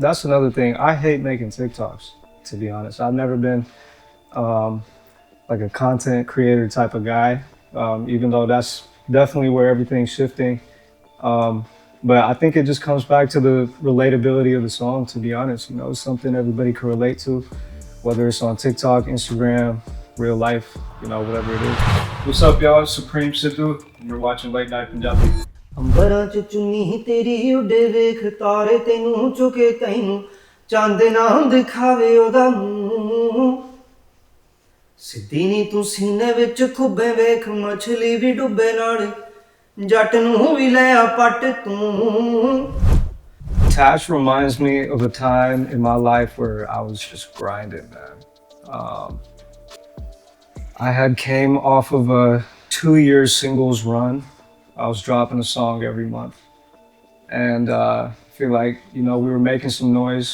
that's another thing. I hate making TikToks, to be honest. I've never been like a content creator type of guy, even though that's definitely where everything's shifting. Um, but I think it just comes back to the relatability of the song, to be honest. You know, it's something everybody can relate to, whether it's on TikTok, Instagram, real life, you know, whatever it is. What's up, y'all? It's Supreme Sidhu, and you're watching Late Night Punjabi. ਅੰਬਰਾਂ ਚ ਚੁੰਨੀ ਤੇਰੀ ਉੱਡੇ ਵੇਖ ਤਾਰੇ ਤੈਨੂੰ ਚੁਕੇ ਤੈਨੂੰ ਚੰਦ ਨਾ ਦਿਖਾਵੇ ਉਹਦਾ ਮੂੰਹ ਸਿੱਧੀ ਨੀ ਤੂੰ ਸੀਨੇ ਵਿੱਚ ਖੁੱਬੇ ਵੇਖ ਮਛਲੀ ਵੀ ਡੁੱਬੇ ਨਾਲ ਜੱਟ ਨੂੰ ਵੀ ਲੈ ਆ ਪੱਟ ਤੂੰ Tash reminds me of a time in my life where I was just grinding, man. I had came off of a 2-year singles run. I was dropping a song every month. And I feel like, you know, we were making some noise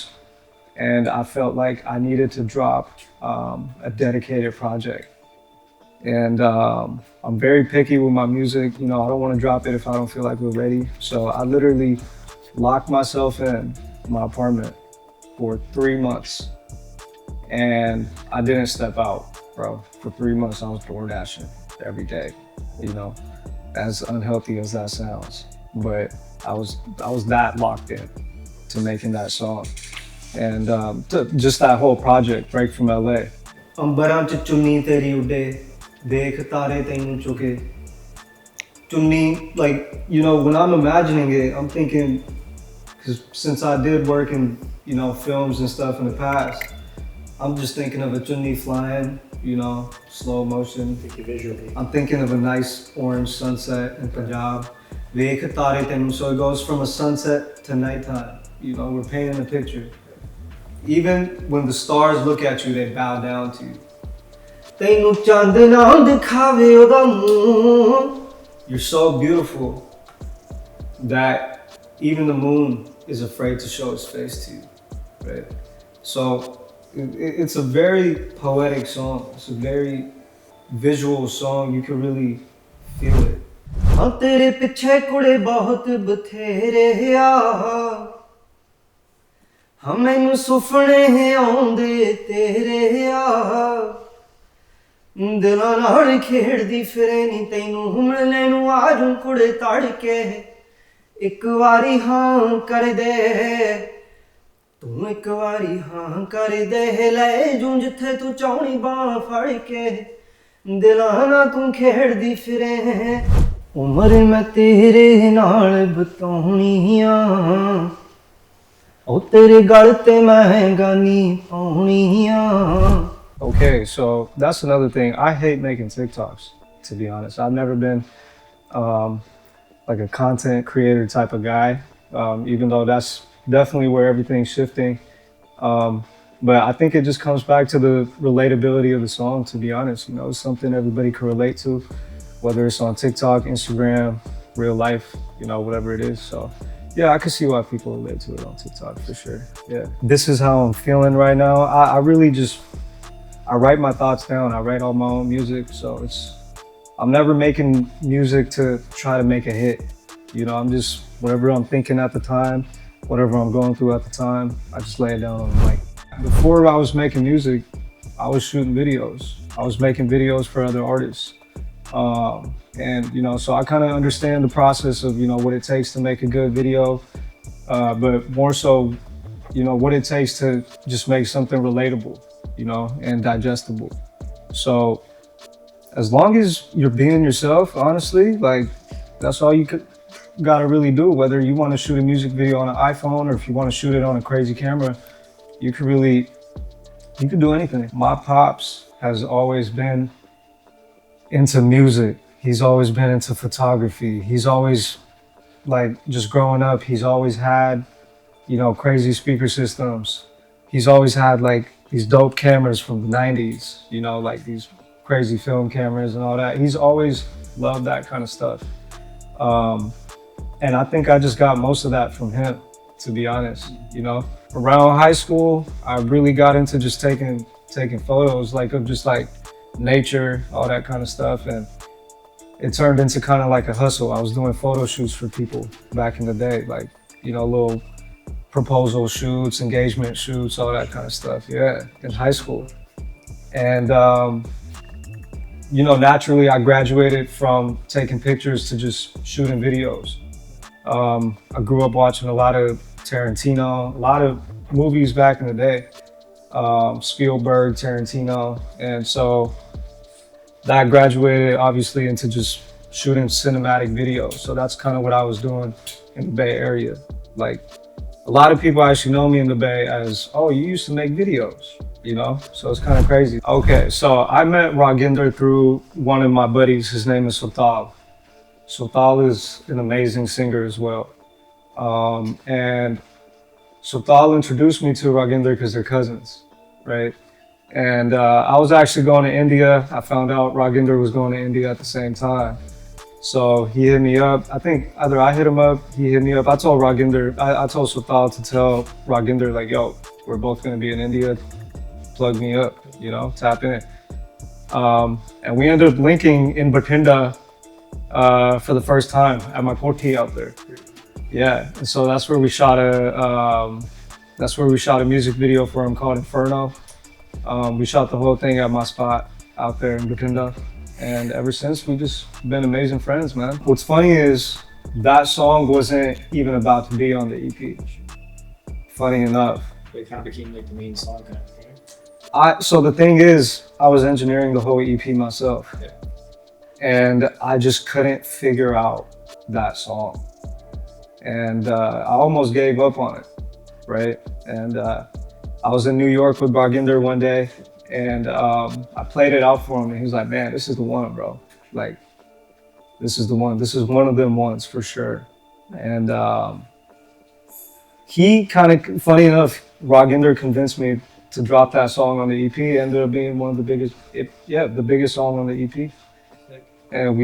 and I felt like I needed to drop a dedicated project. And I'm very picky with my music. You know, I don't want to drop it if I don't feel like we're ready. So I literally locked myself in my apartment for 3 months. And I didn't step out, bro. For 3 months, I was door dashing every day, you know, as unhealthy as that sounds. But I was that locked in to making that song. And just that whole project, Break from LA. ਅੰਬਰਾਂ ਚ ਚੁੰਨੀ ਤੇਰੀ ਉੱਡੇ ਵੇਖ ਤਾਰੇ ਤੈਨੂੰ ਚੁਕੇ ਚੁੰਨੀ like you know when I'm imagining it I'm thinking because since I did work in you know films and stuff in the past I'm just thinking of a chunni flying, you know, slow motion. Visually. I'm thinking of a nice orange sunset in Punjab. Veekh taare tenu, so it goes from a sunset to nighttime. You know, we're painting a picture. Even when the stars look at you, they bow down to you. Tenu chand na dikhave oda moon. You're so beautiful that even the moon is afraid to show its face to you, right? So it's a very poetic song. It's a very visual song. You can really feel it. हाँ तेरे पिछे कुड़े बहुत बथेरे आ हाँ मैनू सुफने आउंदे तेरे आ दिलां नाल खेड़दी फिरे नी तैनू मिलने नू आजूं कुड़े तड़के एक वारी हाँ कर दे तू एक वारी हाँ कर दे ले जूं जिथे तू चाहनी बां फड़ के दिलां ना तू खेड़दी फिरे उम्र मैं तेरे नाल बिताउणी आ ओ तेरे गल ते मैं गानी पाउणी आ. Okay, so that's another thing. I hate making TikToks, to be honest. I've never been like a content creator type of guy, even though that's definitely where everything's shifting. But I think it just comes back to the relatability of the song, to be honest. You know, it's something everybody can relate to, whether it's on TikTok, Instagram, real life, you know, whatever it is. So yeah, I can see why people relate to it on TikTok for sure. Yeah. This is how I'm feeling right now. I really just, I write my thoughts down. I write all my own music. So I'm never making music to try to make a hit. You know, I'm just, whatever I'm thinking at the time, whatever I'm going through at the time, I just lay it down on the mic. Before I was making music, I was shooting videos. I was making videos for other artists. And, you know, so I kind of understand the process of, you know, what it takes to make a good video, but more so, you know, what it takes to just make something relatable, you know, and digestible. So as long as you're being yourself, honestly, like that's all you gotta really do. Whether you want to shoot a music video on an iPhone or if you want to shoot it on a crazy camera, you can do anything. My pops has always been into music. He's always been into photography. He's always, like, just growing up, he's always had, you know, crazy speaker systems. He's always had like these dope cameras from the 90s, you know, like these crazy film cameras and all that. He's always loved that kind of stuff. And I think I just got most of that from him, to be honest, you know. Around high school, I really got into just taking photos, like of just like nature, all that kind of stuff. And it turned into kind of like a hustle. I was doing photo shoots for people back in the day, like, you know, little proposal shoots, engagement shoots, all that kind of stuff. Yeah, in high school. And, you know, naturally I graduated from taking pictures to just shooting videos. I grew up watching a lot of Tarantino, a lot of movies back in the day, Spielberg, Tarantino. And so that graduated obviously into just shooting cinematic videos. So that's kind of what I was doing in the Bay Area. Like, a lot of people actually know me in the Bay as, oh, you used to make videos, you know? So it's kind of crazy. Okay, so I met Raaginder through one of my buddies. His name is Sotal. Sotal is an amazing singer as well. And Sotal introduced me to Raaginder because they're cousins, right? And I was actually going to India. I found out Raaginder was going to India at the same time. So he hit me up. I think either I hit him up, he hit me up. I told Raaginder, I told Sotal to tell Raaginder, like, yo, we're both going to be in India. Plug me up, you know, tap in. And we ended up linking in Bathinda for the first time at my portie out there. Yeah, and so that's where we shot a music video for him called Inferno. We shot the whole thing at my spot out there in Bathinda. And ever since, we've just been amazing friends, man. What's funny is that song wasn't even about to be on the EP. Funny enough. It kind of became like the main song kind of thing. So the thing is, I was engineering the whole EP myself. Yeah. And I just couldn't figure out that song. And I almost gave up on it, right? And I was in New York with Raaginder one day, and I played it out for him, and he was like, man, this is the one, bro. Like, this is the one. This is one of them ones for sure. And he kind of, funny enough, Raaginder convinced me to drop that song on the EP. It ended up being one of the biggest, the biggest song on the EP. And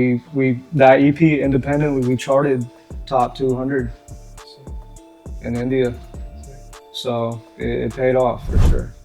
that EP independently, we charted top 200 in India. So it paid off for sure.